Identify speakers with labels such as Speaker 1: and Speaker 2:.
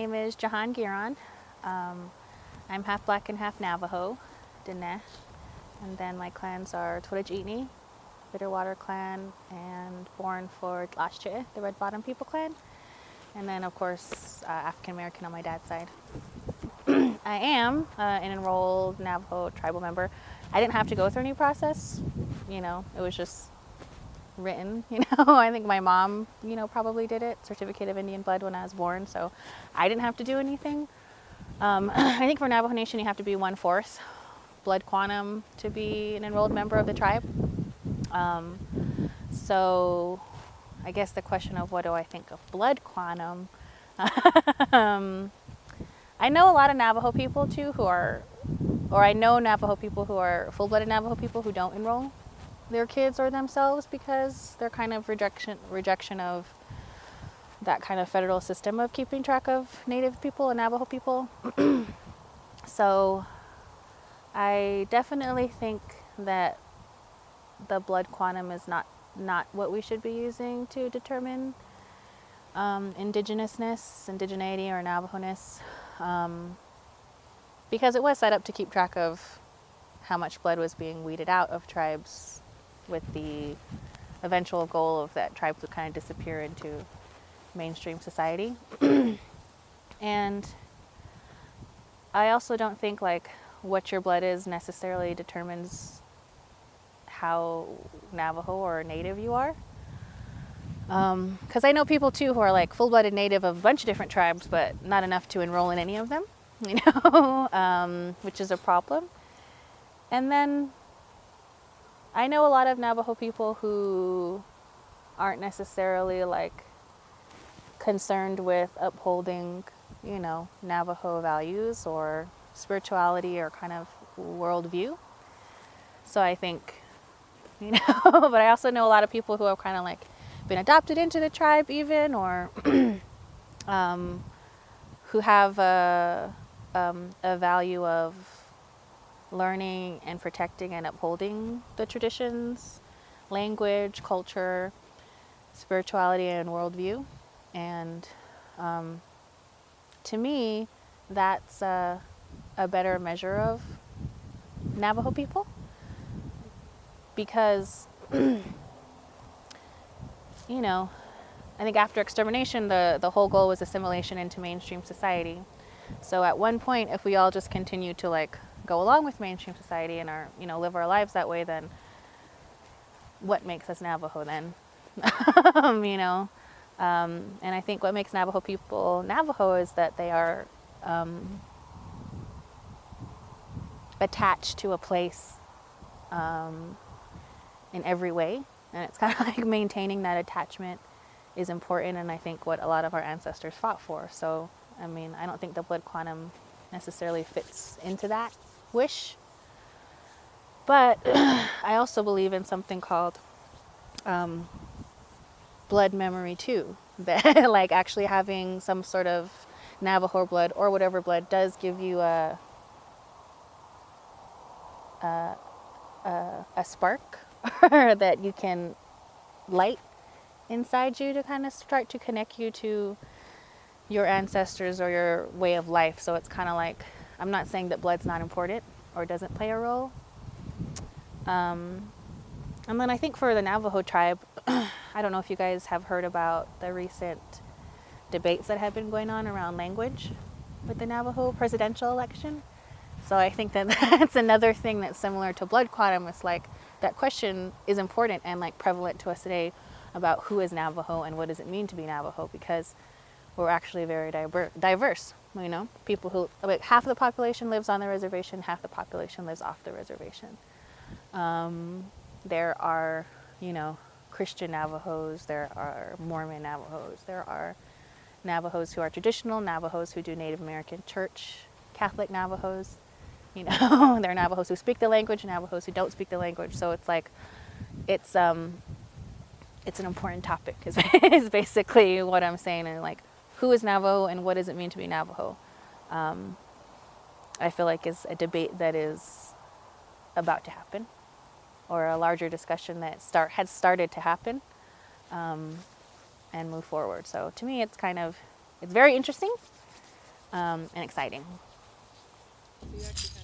Speaker 1: name is Jihan Gearon. I'm half Black and half Navajo, Diné. And then my clans are Torejini, Bitterwater clan, and Born for Tlachtche, the Red Bottom People clan. And then, of course, African American on my dad's side. I am an enrolled Navajo tribal member. I didn't have to go through any process. You know, it was just written, you know. I think my mom, you know, probably did it, certificate of Indian blood when I was born, so I didn't have to do anything. I think for Navajo Nation you have to be 1/4 blood quantum to be an enrolled member of the tribe. So I guess the question of what do I think of blood quantum, I know a lot of Navajo people too who are, or I know Navajo people who are full-blooded Navajo people who don't enroll their kids or themselves because they're kind of rejection of that kind of federal system of keeping track of Native people and Navajo people. So I definitely think that the blood quantum is not what we should be using to determine indigenousness, indigeneity, or Navajo-ness, because it was set up to keep track of how much blood was being weeded out of tribes, with the eventual goal of that tribes would kind of disappear into mainstream society. And I also don't think like what your blood is necessarily determines how Navajo or Native you are. Because I know people too who are like full-blooded Native of a bunch of different tribes, but not enough to enroll in any of them, you know, which is a problem. And then I know a lot of Navajo people who aren't necessarily like concerned with upholding, you know, Navajo values or spirituality or kind of worldview. So I think, you know, but I also know a lot of people who have kind of like been adopted into the tribe even, or who have a value of learning and protecting and upholding the traditions, language, culture, spirituality, and worldview. And to me, that's a better measure of Navajo people, because you know, I think after extermination, the whole goal was assimilation into mainstream society. So at one point, if we all just continue to like go along with mainstream society and our, you know, live our lives that way, then what makes us Navajo then? You know, and I think what makes Navajo people Navajo is that they are attached to a place in every way, and it's kind of like maintaining that attachment is important, and I think what a lot of our ancestors fought for. So I mean, I don't think the blood quantum necessarily fits into that wish, but I also believe in something called blood memory too, that like actually having some sort of Navajo blood or whatever blood does give you a spark that you can light inside you to kind of start to connect you to your ancestors or your way of life. So it's kind of like, I'm not saying that blood's not important or doesn't play a role. And then I think for the Navajo tribe, I don't know if you guys have heard about the recent debates that have been going on around language with the Navajo presidential election. So I think that that's another thing that's similar to blood quantum. It's like that question is important and like prevalent to us today about who is Navajo and what does it mean to be Navajo, because we're actually very diverse. You know, people who, like, half of the population lives on the reservation, half the population lives off the reservation. There are, you know, Christian Navajos, there are Mormon Navajos, there are Navajos who are traditional, Navajos who do Native American church, Catholic Navajos, you know, there are Navajos who speak the language, Navajos who don't speak the language. So it's like, it's an important topic is basically what I'm saying. And like, who is Navajo and what does it mean to be Navajo? I feel like is a debate that is about to happen, or a larger discussion that had started to happen and move forward. So to me, it's very interesting. and exciting.
Speaker 2: So you actually